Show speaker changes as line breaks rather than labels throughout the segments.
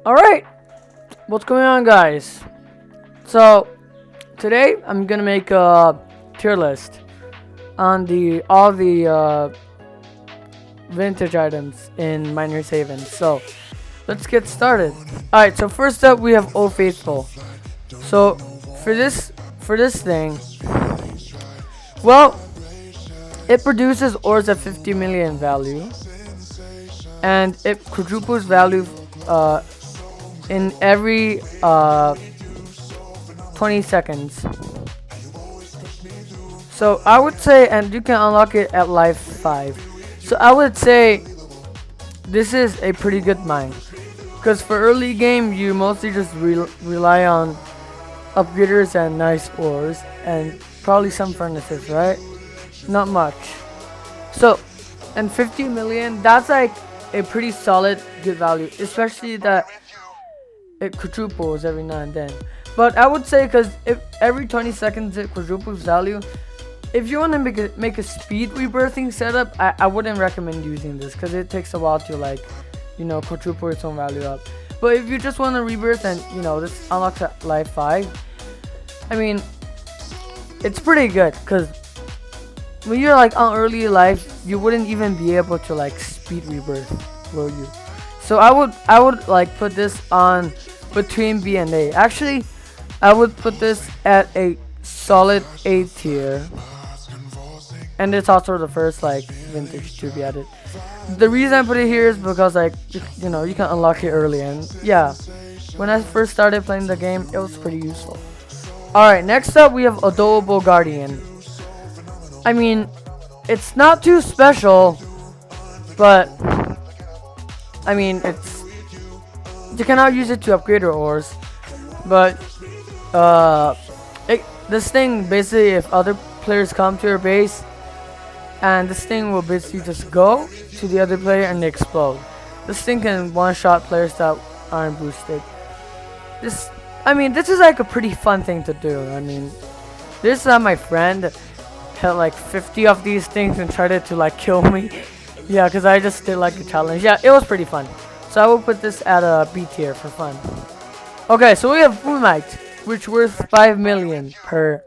Alright, what's going on, guys? So, today I'm gonna make a tier list on all the vintage items in Minor Savings. So, let's get started. Alright, so first up we have Old Faithful. So, for this thing, well, it produces ores at 50 million value, and it quadruples value uh, in every 20 seconds. So I would say, and you can unlock it at life 5. So I would say this is a pretty good mine, because for early game you mostly just rely on upgraders and nice ores and probably some furnaces, right? Not much. So, and 50 million, that's like a pretty solid good value, especially that it quadruples every now and then. But I would say, because if every 20 seconds it quadruples value, if you want to make a speed rebirthing setup, I wouldn't recommend using this, because it takes a while to quadruple its own value up. But if you just want to rebirth and this unlocks at life 5, I mean, it's pretty good, because when you're like on early life, you wouldn't even be able to like speed rebirth, will you? So I would like put this on between B and A. Actually, I would put this at a solid A tier, and it's also the first like vintage to be added. The reason I put it here is because you can unlock it early, and yeah, when I first started playing the game, it was pretty useful. All right, next up we have Adorable Guardian. I mean, it's not too special, but I mean, you cannot use it to upgrade your ores, but this thing basically, if other players come to your base, and this thing will basically just go to the other player and explode. This thing can one-shot players that aren't boosted. This is like a pretty fun thing to do. I mean, this my friend had like 50 of these things and tried to like kill me. Yeah, because I just did like a challenge. Yeah, it was pretty fun. So I will put this at a B tier for fun. Okay, so we have Boomite, which worth 5 million per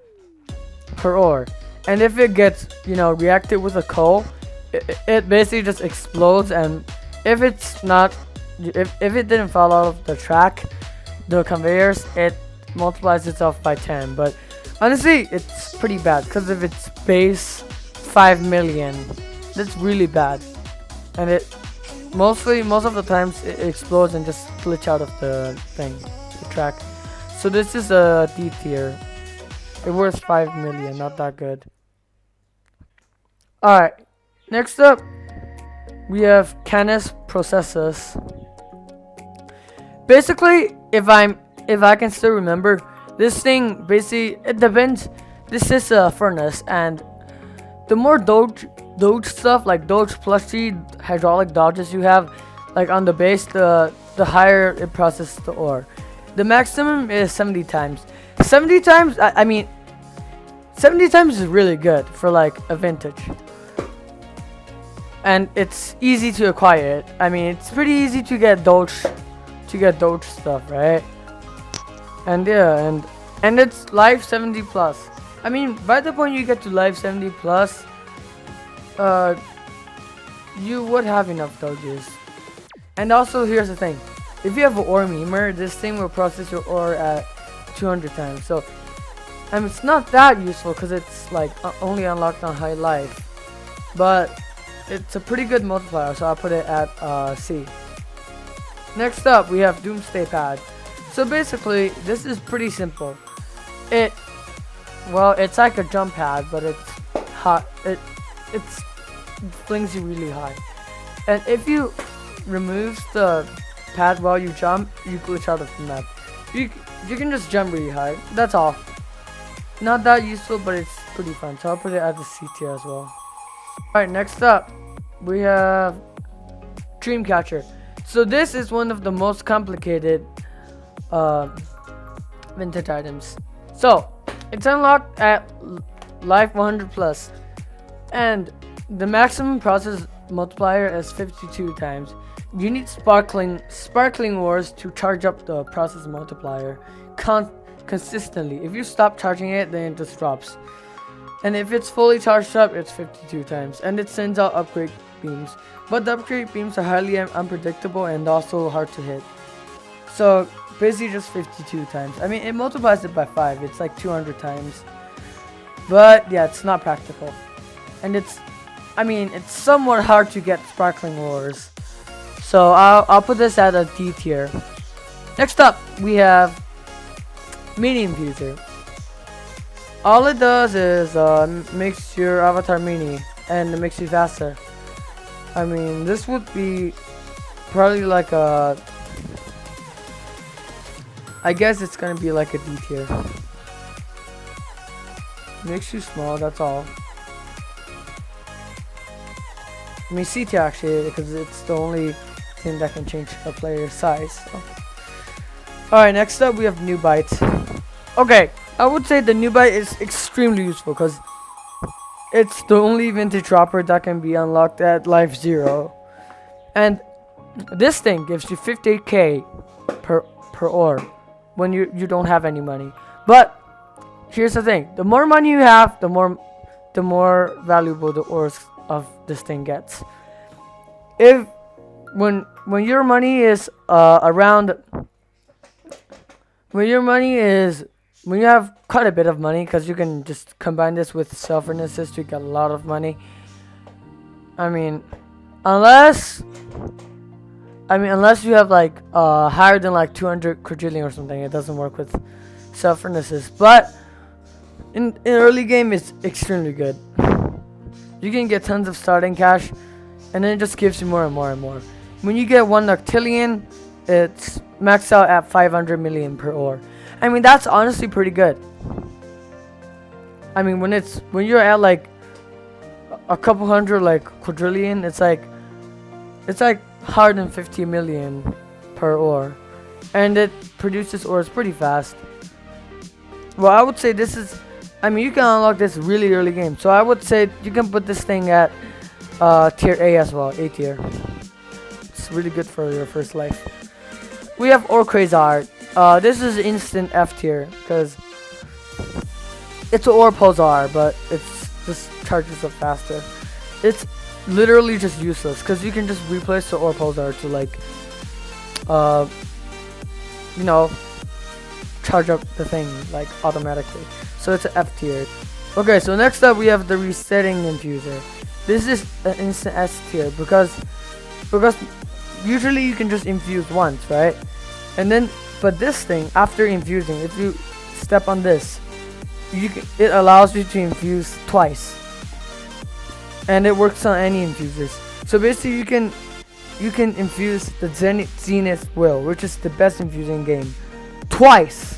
ore. And if it gets, reacted with a coal, it basically just explodes. And if it didn't fall out of the track, the conveyors, it multiplies itself by 10. But honestly, it's pretty bad, because of its base 5 million. That's really bad. And most of the times it explodes and just glitch out of the track. So this is a D tier. It worth 5 million, not that good. Alright, next up we have Canis Processus. Basically, if I can still remember, this thing basically, it depends. This is a furnace, and the more Doge stuff, like Doge plushie hydraulic dodges you have like on the base, the higher it processes the ore. The maximum is 70 times. 70 times, I mean 70 times is really good for like a vintage. And it's easy to acquire it. I mean, it's pretty easy to get Doge stuff, right? And yeah, and it's life 70 plus. I mean, by the point you get to life 70 plus, you would have enough Doges. And also, here's the thing: if you have an ore memer, this thing will process your ore at 200 times. So, it's not that useful, because it's like only unlocked on high life, but it's a pretty good multiplier. So I'll put it at C. Next up, we have Doomsday Pad. So basically, this is pretty simple. It's like a jump pad, but it's hot. It flings you really high. And if you remove the pad while you jump, you glitch out of the map. You can just jump really high. That's all. Not that useful, but it's pretty fun. So I'll put it at the C tier as well. Alright, next up, we have Dreamcatcher. So this is one of the most complicated vintage items. So it's unlocked at life 100 plus, and the maximum process multiplier is 52 times. you need sparkling ores to charge up the process multiplier consistently. If you stop charging it, then it just drops. And if it's fully charged up, it's 52 times. And it sends out upgrade beams. But the upgrade beams are highly unpredictable and also hard to hit. So basically just 52 times. I mean, it multiplies it by 5. It's like 200 times. But yeah, it's not practical. And it's somewhat hard to get sparkling ores. So I'll put this at a D tier. Next up, we have Mini Infuser. All it does is makes your avatar mini and it makes you faster. I mean, this would be probably like a... I guess it's gonna be like a D tier. Makes you small, that's all. I mean C tier actually, because it's the only thing that can change a player's size. So. Alright, next up we have New Bite. Okay, I would say the New Bite is extremely useful because it's the only vintage dropper that can be unlocked at life 0. And this thing gives you 58k per ore when you don't have any money. But here's the thing, the more money you have, the more valuable the ores of this thing gets. If when your money is when you have quite a bit of money, because you can just combine this with self-furnaces to get a lot of money. I mean, unless you have like higher than like 200 quadrillion or something, it doesn't work with self-furnaces. But in early game, it's extremely good. You can get tons of starting cash, and then it just gives you more and more and more. When you get 1 octillion, it's maxed out at 500 million per ore. I mean, that's honestly pretty good. I mean, when you're at like a couple hundred like quadrillion, it's like 150 million per ore, and it produces ores pretty fast. Well, I would say this is, I mean, you can unlock this really early game, so I would say you can put this thing at tier A as well, A tier. It's really good for your first life. We have Ore Craze Art. This is instant F tier because it's an ore pulsar, but it's just charges up faster. It's literally just useless because you can just replace the ore pulsar to like, you know, charge up the thing like automatically. So it's an F tier. Okay, so next up we have the Resetting Infuser. This is an instant S tier because usually you can just infuse once, right? And then, but this thing, after infusing, if you step on this, it allows you to infuse twice, and it works on any infusers. So basically, you can infuse the Zenith Will, which is the best infusing game, twice,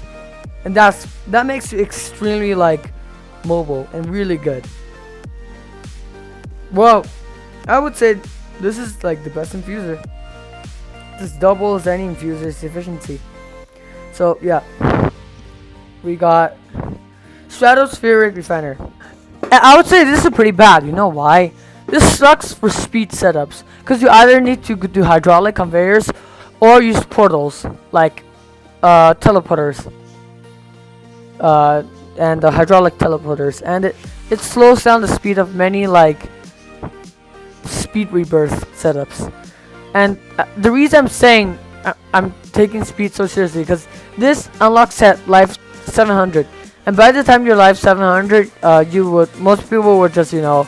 and that makes you extremely like mobile and really good. Well, I would say this is like the best infuser. This doubles any infuser's efficiency. So yeah, we got Stratospheric Refiner. And I would say this is pretty bad. You know why? This sucks for speed setups because you either need to do hydraulic conveyors or use portals like teleporters and the hydraulic teleporters, and it slows down the speed of many like speed rebirth setups. And the reason I'm saying I'm taking speed so seriously because this unlocks at life 700, and by the time you're life 700, most people would just, you know,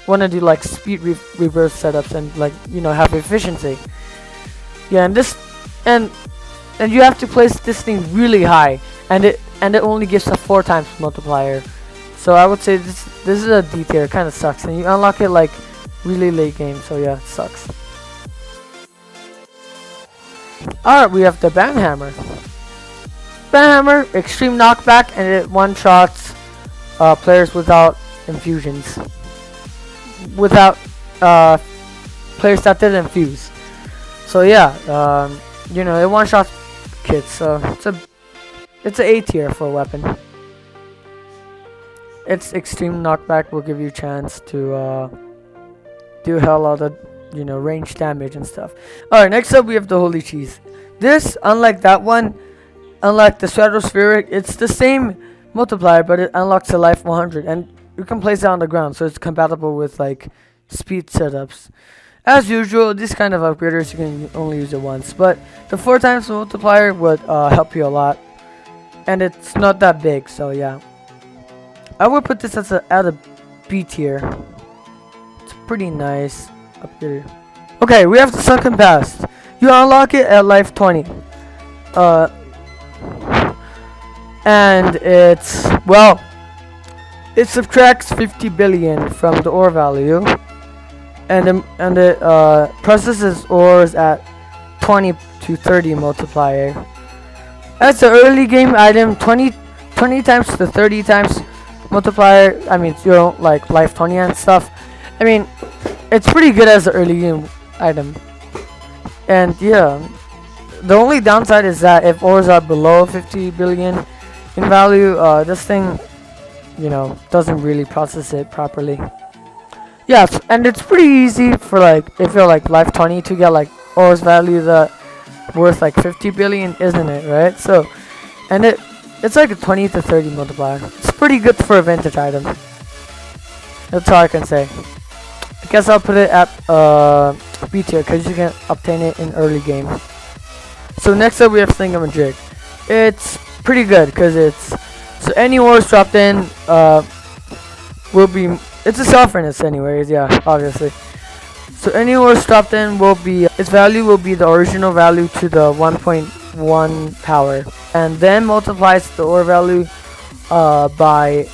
want to do like speed rebirth setups and like, you know, have efficiency. Yeah, and you have to place this thing really high, and it only gives a 4 times multiplier. So I would say this is a D tier. It kind of sucks, and you unlock it like really late game. So yeah, it sucks. Alright, we have the Bang Hammer. Bang Hammer, extreme knockback, and it one-shots players without infusions. Without players that didn't infuse. So yeah, you know, it one-shots kids. So it's a A tier for a weapon. Its extreme knockback will give you a chance to do a hell lot of range damage and stuff. Alright, next up we have the holy cheese. This, unlike that one, unlike the stratospheric, it's the same multiplier, but it unlocks a life 100, and you can place it on the ground, so it's compatible with like speed setups. As usual, these kind of upgraders you can only use it once, but the 4 times multiplier would help you a lot, and it's not that big, so yeah. I would put this at a B tier. It's pretty nice upgrader. Okay, we have the sunken past. You unlock it at life 20. And it subtracts 50 billion from the ore value, and it processes ores at 20 to 30 multiplier. That's an early game item. 20 times to 30 times multiplier. I mean, you don't like life 20 and stuff. I mean, it's pretty good as an early game item. And yeah, the only downside is that if ores are below 50 billion in value, this thing, doesn't really process it properly. Yeah, and it's pretty easy for like if you're like life 20 to get like ores value that worth like 50 billion, isn't it? Right? So, and it's like a 20 to 30 multiplier. It's pretty good for a vintage item. That's all I can say. I guess I'll put it at B tier because you can obtain it in early game. So next up we have Thingamajig. It's pretty good because so any ores dropped in will be, it's a self furnace anyways, yeah, obviously. So any ores dropped in will be, its value will be the original value to the 1.1 power, and then multiplies the ore value by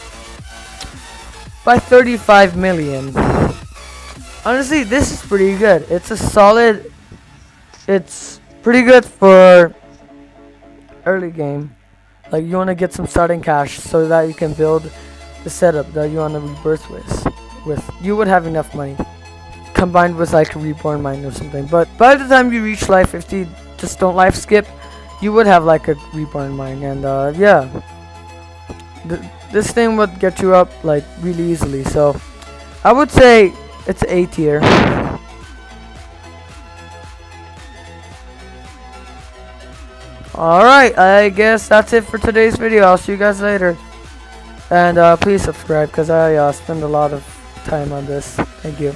35 million. Honestly, this is pretty good. It's pretty good for early game. Like, you want to get some starting cash so that you can build the setup that you want to rebirth with. You would have enough money combined with like a reborn mine or something. But by the time you reach life 50, just don't life skip, you would have like a reborn mine. And yeah, this thing would get you up like really easily. So I would say it's A tier. Alright, I guess that's it for today's video. I'll see you guys later. And please subscribe because I spend a lot of time on this. Thank you.